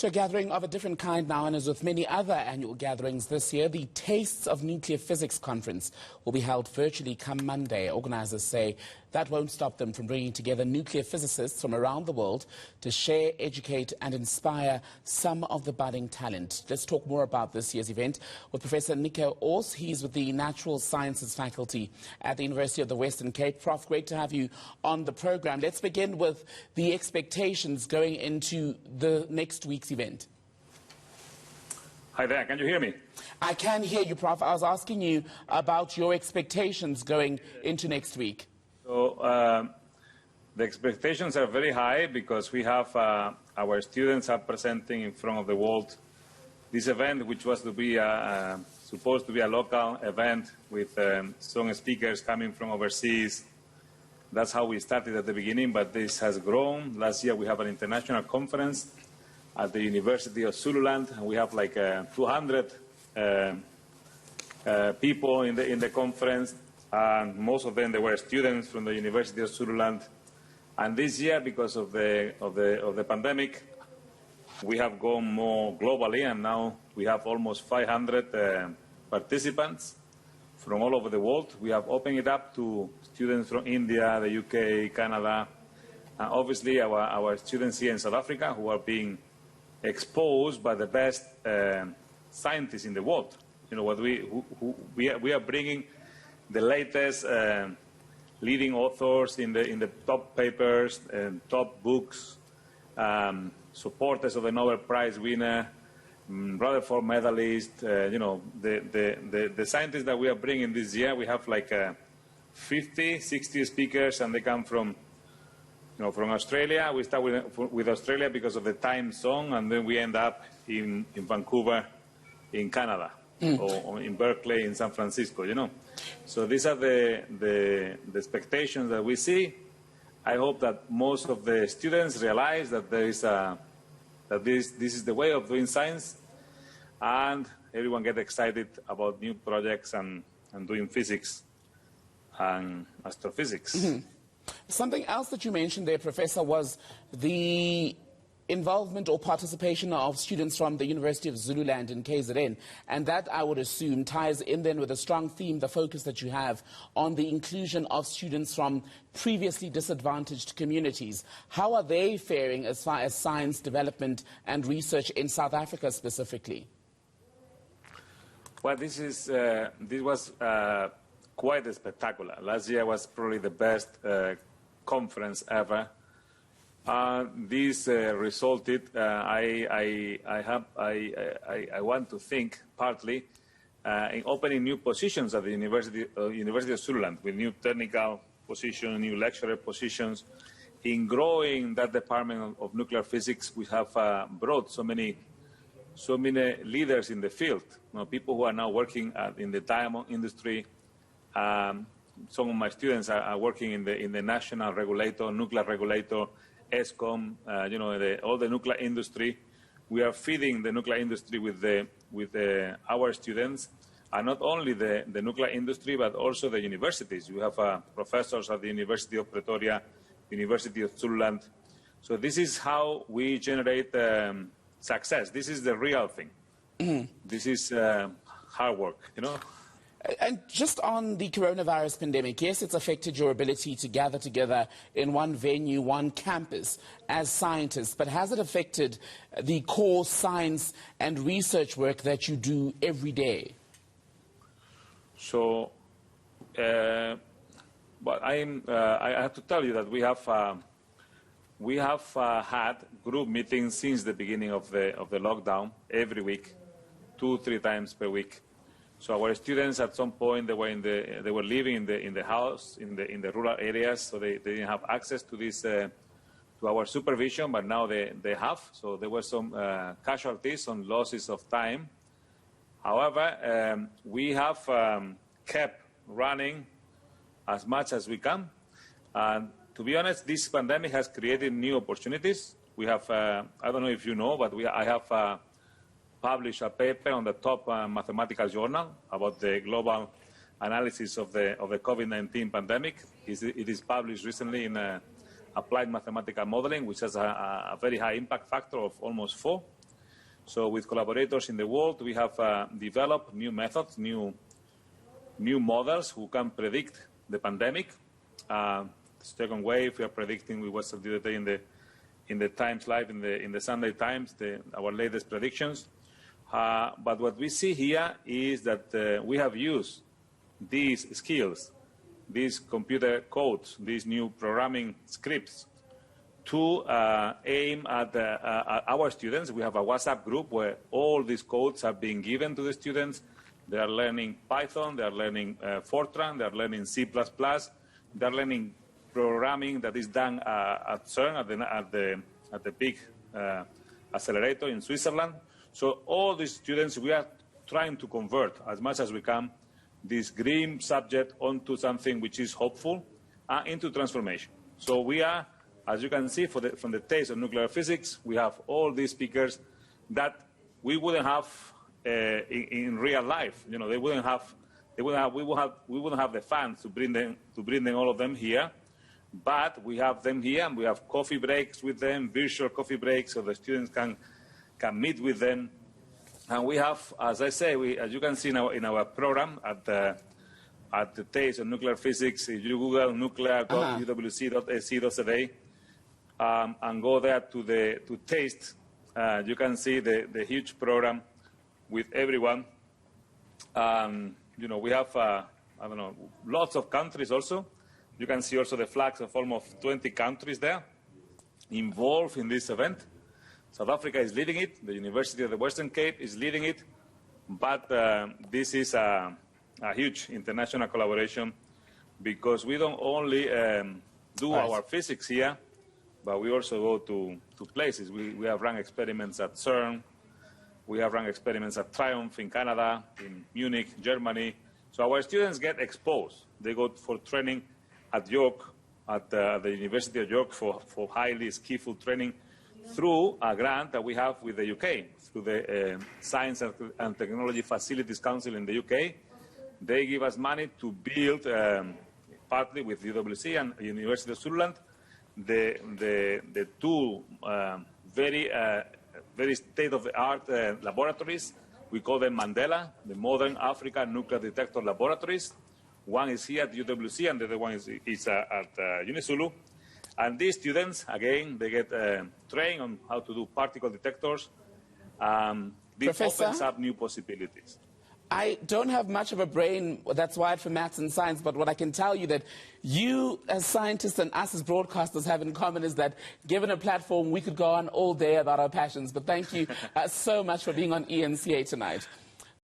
To a gathering of a different kind now, and as with many other annual gatherings this year, the Tastes of Nuclear Physics Conference will be held virtually come Monday. Organisers say that won't stop them from bringing together nuclear physicists from around the world to share, educate and inspire some of the budding talent. Let's talk more about this year's event with Professor Nico Orce. He's with the Natural Sciences Faculty at the University of the Western Cape. Prof, great to have you on the programme. Let's begin with the expectations going into the next week's event. Hi there, can you hear me? I can hear you, Prof. I was asking you about your expectations going into next week. So the expectations are very high because we have our students are presenting in front of the world this event, which was to be supposed to be a local event with strong speakers coming from overseas. That's how we started at the beginning, but this has grown. Last year we have an international conference at the University of Zululand, and we have like 200 people in the conference, and most of them they were students from the University of Zululand. And this year, because of the pandemic, we have gone more globally, and now we have almost 500 participants from all over the world. We have opened it up to students from India, the UK, Canada, and obviously our students here in South Africa who are being exposed by the best scientists in the world. You know, what we are bringing the latest leading authors in the top papers and top books, supporters of the Nobel Prize winner, Rutherford medalist. You know, the scientists that we are bringing this year, we have like 50, 60 speakers, and they come from from Australia. We start with Australia because of the time zone, and then we end up in Vancouver, in Canada, or in Berkeley, in San Francisco, you know. So these are the expectations that we see. I hope that most of the students realize that there is this is the way of doing science, and everyone get excited about new projects and doing physics and astrophysics. Mm-hmm. Something else that you mentioned there, Professor, was the involvement or participation of students from the University of Zululand in KZN, and that, I would assume, ties in then with a strong theme, the focus that you have on the inclusion of students from previously disadvantaged communities. How are they faring as far as science development and research in South Africa specifically? Well, this was quite spectacular. Last year was probably the best conference ever. This resulted. I want to think partly in opening new positions at the University of Zululand, with new technical positions, new lecturer positions. In growing that department of nuclear physics, we have brought so many leaders in the field. You know, people who are now working in the diamond industry. Some of my students are working in the national regulator, nuclear regulator, ESCOM, all the nuclear industry. We are feeding the nuclear industry with our students, and not only the nuclear industry, but also the universities. We have professors at the University of Pretoria, University of Zululand. So this is how we generate success. This is the real thing. Mm-hmm. This is hard work, you know. And just on the coronavirus pandemic, yes, it's affected your ability to gather together in one venue, one campus as scientists, but has it affected the core science and research work that you do every day? So, but I have to tell you that we have had group meetings since the beginning of the lockdown every week, 2-3 times per week. So our students at some point they were living in the house in the rural areas, so they didn't have access to this to our supervision, but now they have. So there were some casualties, some losses of time. However, we have kept running as much as we can. And to be honest, this pandemic has created new opportunities. We have I don't know if you know, but I have published a paper on the top mathematical journal about the global analysis of the COVID-19 pandemic. It is published recently in Applied Mathematical Modeling, which has a very high impact factor of almost 4. So with collaborators in the world, we have developed new methods, new models who can predict the pandemic. Second wave, we are predicting, we was the other day in the Times Live, in the Sunday Times, our latest predictions. But what we see here is that we have used these skills, these computer codes, these new programming scripts to aim at our students. We have a WhatsApp group where all these codes are being given to the students. They are learning Python, they are learning Fortran, they are learning C++, they are learning programming that is done at CERN, at the big accelerator in Switzerland. So all these students, we are trying to convert as much as we can this grim subject onto something which is hopeful into transformation. So we are, as you can see from the taste of nuclear physics, we have all these speakers that we wouldn't have in real life. You know, we wouldn't have the funds to bring them all of them here. But we have them here, and we have coffee breaks with them, virtual coffee breaks, so the students can meet with them. And we have, as I say, as you can see in our program at the taste of nuclear physics, if you Google nuclear.uwc.ac.za and go there to taste, you can see the huge program with everyone. You know, we have, I don't know, lots of countries also. You can see also the flags of almost 20 countries there involved in this event. South Africa is leading it. The University of the Western Cape is leading it. But this is a huge international collaboration because we don't only do our physics here, but we also go to places. We have run experiments at CERN. We have run experiments at Triumph in Canada, in Munich, Germany. So our students get exposed. They go for training at York, at the University of York for highly skillful training through a grant that we have with the UK, through the Science and Technology Facilities Council in the UK. They give us money to build, partly with UWC and University of Sutherland, the two very state-of-the-art laboratories. We call them Mandela, the Modern Africa Nuclear Detector Laboratories. One is here at UWC, and the other one is at Unisulu. And these students, again, they get trained on how to do particle detectors. This opens up new possibilities. I don't have much of a brain that's wired for maths and science, but what I can tell you that you as scientists and us as broadcasters have in common is that given a platform, we could go on all day about our passions. But thank you so much for being on eNCA tonight.